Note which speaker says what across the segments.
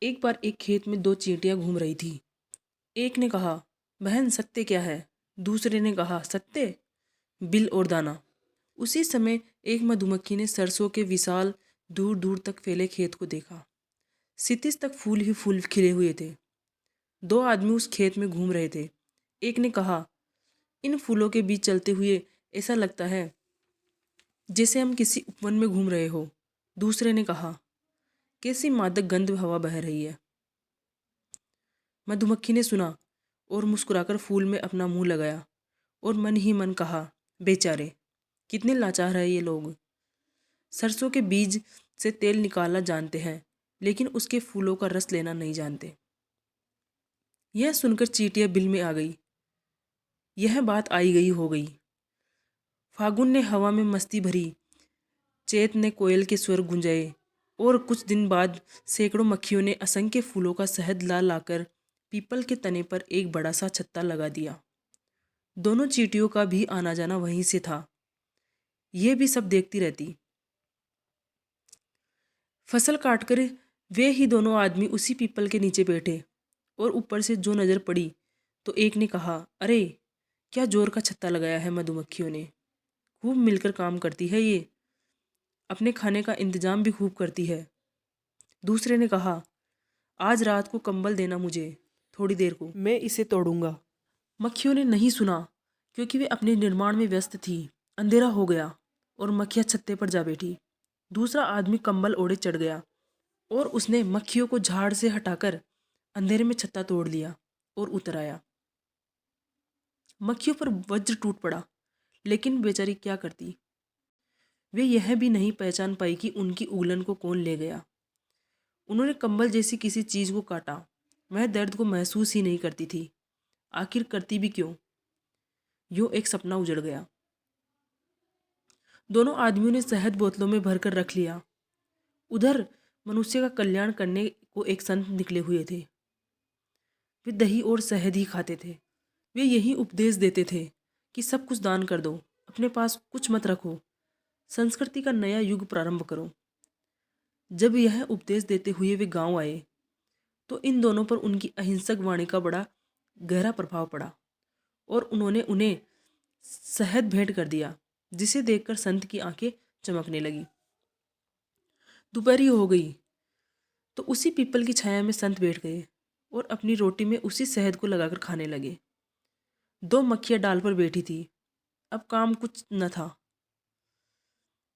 Speaker 1: एक बार एक खेत में दो चींटियां घूम रही थी। एक ने कहा, बहन सत्य क्या है? दूसरे ने कहा, सत्य बिल और दाना। उसी समय एक मधुमक्खी ने सरसों के विशाल दूर दूर तक फैले खेत को देखा। क्षितिज तक फूल ही फूल खिले हुए थे। दो आदमी उस खेत में घूम रहे थे। एक ने कहा, इन फूलों के बीच चलते हुए ऐसा लगता है जैसे हम किसी उपवन में घूम रहे हो। दूसरे ने कहा, कैसी मादक गंध हवा बह रही है। मधुमक्खी ने सुना और मुस्कुराकर फूल में अपना मुंह लगाया और मन ही मन कहा, बेचारे कितने लाचार है ये लोग। सरसों के बीज से तेल निकालना जानते हैं, लेकिन उसके फूलों का रस लेना नहीं जानते। यह सुनकर चींटियां बिल में आ गई। यह बात आई गई हो गई। फागुन ने हवा में मस्ती भरी, चैत ने कोयल के स्वर गुंजाए और कुछ दिन बाद सैकड़ों मक्खियों ने असंख्य फूलों का शहद ला लाकर पीपल के तने पर एक बड़ा सा छत्ता लगा दिया। दोनों चींटियों का भी आना जाना वहीं से था। यह भी सब देखती रहती। फसल काटकर वे ही दोनों आदमी उसी पीपल के नीचे बैठे और ऊपर से जो नज़र पड़ी तो एक ने कहा, अरे क्या जोर का छत्ता लगाया है मधुमक्खियों ने। खूब मिलकर काम करती है ये, अपने खाने का इंतजाम भी खूब करती है। दूसरे ने कहा, आज रात को कंबल देना मुझे, थोड़ी देर को मैं इसे तोड़ूंगा। मक्खियों ने नहीं सुना क्योंकि वे अपने निर्माण में व्यस्त थी। अंधेरा हो गया और मक्खियाँ छत्ते पर जा बैठी। दूसरा आदमी कंबल ओढ़े चढ़ गया और उसने मक्खियों को झाड़ से हटाकर अंधेरे में छत्ता तोड़ लिया और उतर आया। मक्खियों पर वज्र टूट पड़ा, लेकिन बेचारी क्या करती। वे यह भी नहीं पहचान पाई कि उनकी उंगलन को कौन ले गया। उन्होंने कंबल जैसी किसी चीज को काटा। वह दर्द को महसूस ही नहीं करती थी। आखिर करती भी क्यों? यूं एक सपना उजड़ गया। दोनों आदमियों ने शहद बोतलों में भरकर रख लिया। उधर मनुष्य का कल्याण करने को एक संत निकले हुए थे। वे दही और शहद ही खाते थे। वे यही उपदेश देते थे कि सब कुछ दान कर दो, अपने पास कुछ मत रखो, संस्कृति का नया युग प्रारंभ करो। जब यह उपदेश देते हुए वे गांव आए तो इन दोनों पर उनकी अहिंसक वाणी का बड़ा गहरा प्रभाव पड़ा और उन्होंने उन्हें शहद भेंट कर दिया, जिसे देखकर संत की आंखें चमकने लगी। दोपहरी हो गई तो उसी पीपल की छाया में संत बैठ गए और अपनी रोटी में उसी शहद को लगाकर खाने लगे। दो मक्खियाँ डाल पर बैठी थी। अब काम कुछ न था।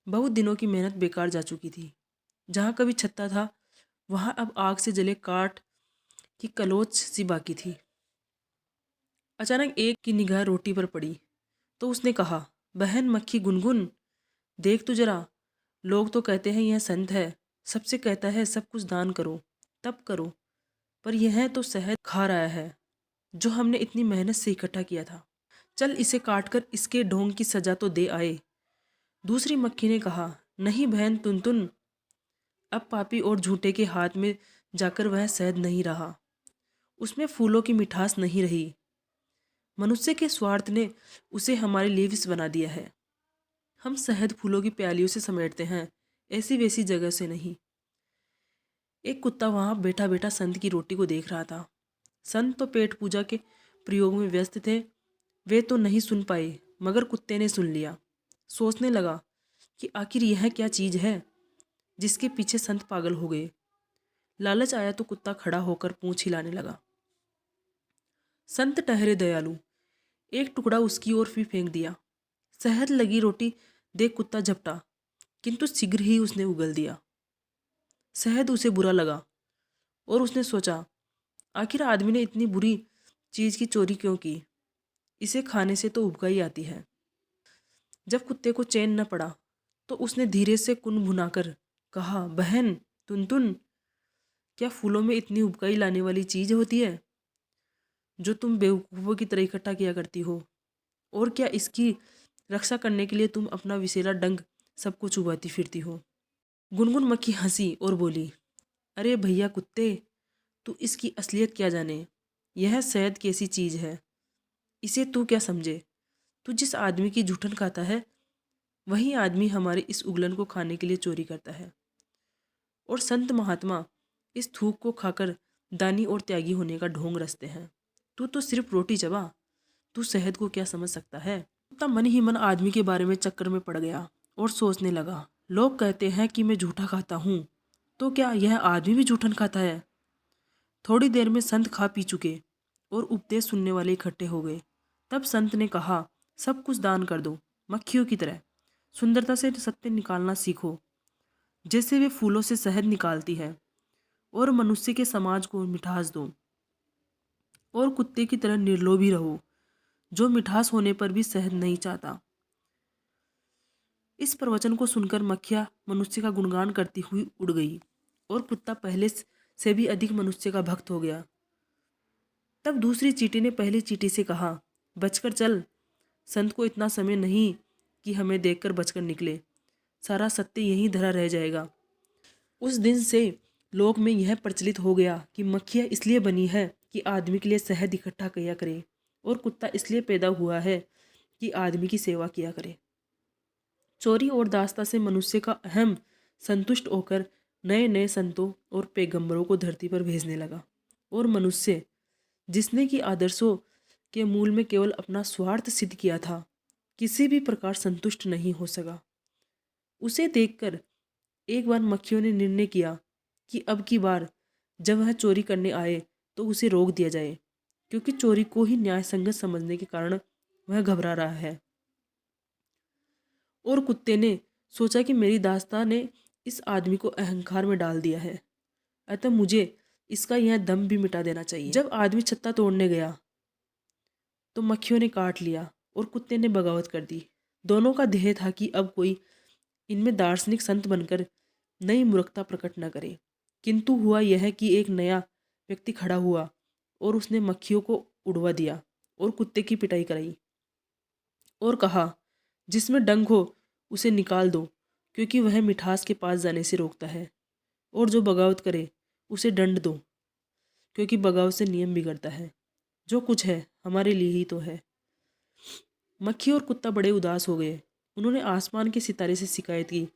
Speaker 1: बहुत दिनों की मेहनत बेकार जा चुकी थी। जहाँ कभी छत्ता था वहाँ अब आग से जले काठ की कलोच सी बाकी थी। अचानक एक की निगाह रोटी पर पड़ी तो उसने कहा, बहन मक्खी गुनगुन, देख तो जरा, लोग तो कहते हैं यह संत है, सबसे कहता है सब कुछ दान करो, तब करो, पर यह तो शहद खा रहा है जो हमने इतनी मेहनत से इकट्ठा किया था। चल इसे काटकर इसके ढोंग की सजा तो दे आए। दूसरी मक्खी ने कहा, नहीं बहन तुनतुन, अब पापी और झूठे के हाथ में जाकर वह शहद नहीं रहा, उसमें फूलों की मिठास नहीं रही। मनुष्य के स्वार्थ ने उसे हमारे लिए विष बना दिया है। हम शहद फूलों की प्यालियों से समेटते हैं, ऐसी वैसी जगह से नहीं। एक कुत्ता वहां बैठा बैठा संत की रोटी को देख रहा था। संत तो पेट पूजा के प्रयोग में व्यस्त थे। वे तो नहीं सुन पाए, मगर कुत्ते ने सुन लिया। सोचने लगा कि आखिर यह क्या चीज है जिसके पीछे संत पागल हो गए। लालच आया तो कुत्ता खड़ा होकर पूंछ हिलाने लगा। संत ठहरे दयालु, एक टुकड़ा उसकी ओर भी फेंक दिया। शहद लगी रोटी देख कुत्ता झपटा, किंतु शीघ्र ही उसने उगल दिया। शहद उसे बुरा लगा और उसने सोचा, आखिर आदमी ने इतनी बुरी चीज की चोरी क्यों की? इसे खाने से तो उबकाई आती है। जब कुत्ते को चैन न पड़ा तो उसने धीरे से कुन भुनाकर कहा, बहन तुनतुन, क्या फूलों में इतनी उबकाई लाने वाली चीज होती है जो तुम बेवकूफ़ों की तरह इकट्ठा किया करती हो? और क्या इसकी रक्षा करने के लिए तुम अपना विषैला डंक सबको चुभाती फिरती हो? गुनगुन मक्खी हंसी और बोली, अरे भैया कुत्ते, तू इसकी असलियत क्या जाने। यह शहद कैसी चीज है, इसे तू क्या समझे। तू जिस आदमी की जूठन खाता है वही आदमी हमारे इस उगलन को खाने के लिए चोरी करता है। और संत महात्मा इस थूक को खाकर दानी और त्यागी होने का ढोंग रचते हैं। तू तो सिर्फ रोटी चबा, तू शहद को क्या समझ सकता है। कुत्ता मन ही मन आदमी के बारे में चक्कर में पड़ गया और सोचने लगा, लोग कहते हैं कि मैं झूठा खाता हूँ, तो क्या यह आदमी भी झूठन खाता है। थोड़ी देर में संत खा पी चुके और उपदेश सुनने वाले इकट्ठे हो गए। तब संत ने कहा, सब कुछ दान कर दो, मक्खियों की तरह सुंदरता से सत्य निकालना सीखो, जैसे वे फूलों से शहद निकालती है, और मनुष्य के समाज को मिठास दो, और कुत्ते की तरह निर्लोभी रहो, जो मिठास होने पर भी शहद नहीं चाहता। इस प्रवचन को सुनकर मक्खियाँ मनुष्य का गुणगान करती हुई उड़ गई और कुत्ता पहले से भी अधिक मनुष्य का भक्त हो गया। तब दूसरी चींटी ने पहली चींटी से कहा, बचकर चल, संत को इतना समय नहीं कि हमें देखकर बचकर निकले, सारा सत्य यहीं धरा रह जाएगा। उस दिन से लोक में यह प्रचलित हो गया कि मक्खियाँ इसलिए बनी है कि आदमी के लिए शहद इकट्ठा किया करे, और कुत्ता इसलिए पैदा हुआ है कि आदमी की सेवा किया करे। चोरी और दास्ता से मनुष्य का अहम संतुष्ट होकर नए नए संतों और पैगंबरों को धरती पर भेजने लगा, और मनुष्य जिसने कि आदर्शों के मूल में केवल अपना स्वार्थ सिद्ध किया था, किसी भी प्रकार संतुष्ट नहीं हो सका। उसे देखकर एक बार मक्खियों ने निर्णय किया कि अब की बार जब वह चोरी करने आए तो उसे रोक दिया जाए, क्योंकि चोरी को ही न्यायसंगत समझने के कारण वह घबरा रहा है। और कुत्ते ने सोचा कि मेरी दास्तां ने इस आदमी को अहंकार में डाल दिया है, अतः मुझे इसका यह दम भी मिटा देना चाहिए। जब आदमी छत्ता तोड़ने गया तो मक्खियों ने काट लिया और कुत्ते ने बगावत कर दी। दोनों का ध्येय था कि अब कोई इनमें दार्शनिक संत बनकर नई मूर्खता प्रकट न करे। किंतु हुआ यह कि एक नया व्यक्ति खड़ा हुआ और उसने मक्खियों को उड़वा दिया और कुत्ते की पिटाई कराई और कहा, जिसमें डंक हो उसे निकाल दो, क्योंकि वह मिठास के पास जाने से रोकता है, और जो बगावत करे उसे दंड दो, क्योंकि बगावत से नियम बिगड़ता है। जो कुछ है हमारे लिए ही तो है। मक्खी और कुत्ता बड़े उदास हो गए। उन्होंने आसमान के सितारे से शिकायत की।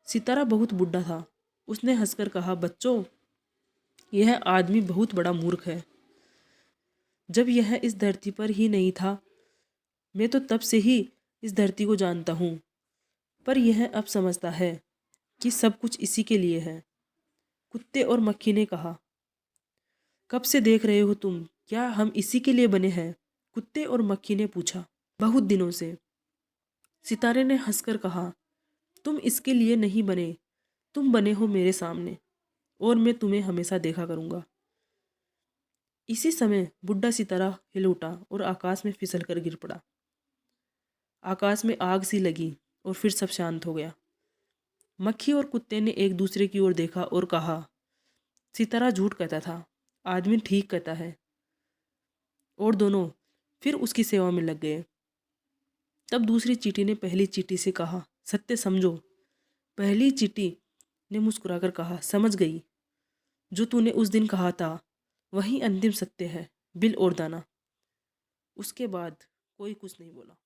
Speaker 1: सितारा बहुत बुढ़ा था। उसने हंसकर कहा, बच्चों, यह आदमी बहुत बड़ा मूर्ख है। जब यह इस धरती पर ही नहीं था, मैं तो तब से ही इस धरती को जानता हूँ, पर यह अब समझता है कि सब कुछ इसी के लिए है। कुत्ते और मक्खी ने कहा, कब से देख रहे हो तुम, क्या हम इसी के लिए बने हैं? कुत्ते और मक्खी ने पूछा। बहुत दिनों से। सितारे ने हंसकर कहा, तुम इसके लिए नहीं बने, तुम बने हो मेरे सामने, और मैं तुम्हें हमेशा देखा करूंगा। इसी समय बुढ़ा सितारा हिल उठा और आकाश में फिसल कर गिर पड़ा। आकाश में आग सी लगी और फिर सब शांत हो गया। मक्खी और कुत्ते ने एक दूसरे की ओर देखा और कहा, सितारा झूठ कहता था, आदमी ठीक कहता है। और दोनों फिर उसकी सेवा में लग गए। तब दूसरी चींटी ने पहली चींटी से कहा, सत्य समझो। पहली चींटी ने मुस्कुराकर कहा, समझ गई। जो तूने उस दिन कहा था वही अंतिम सत्य है, बिल और दाना। उसके बाद कोई कुछ नहीं बोला।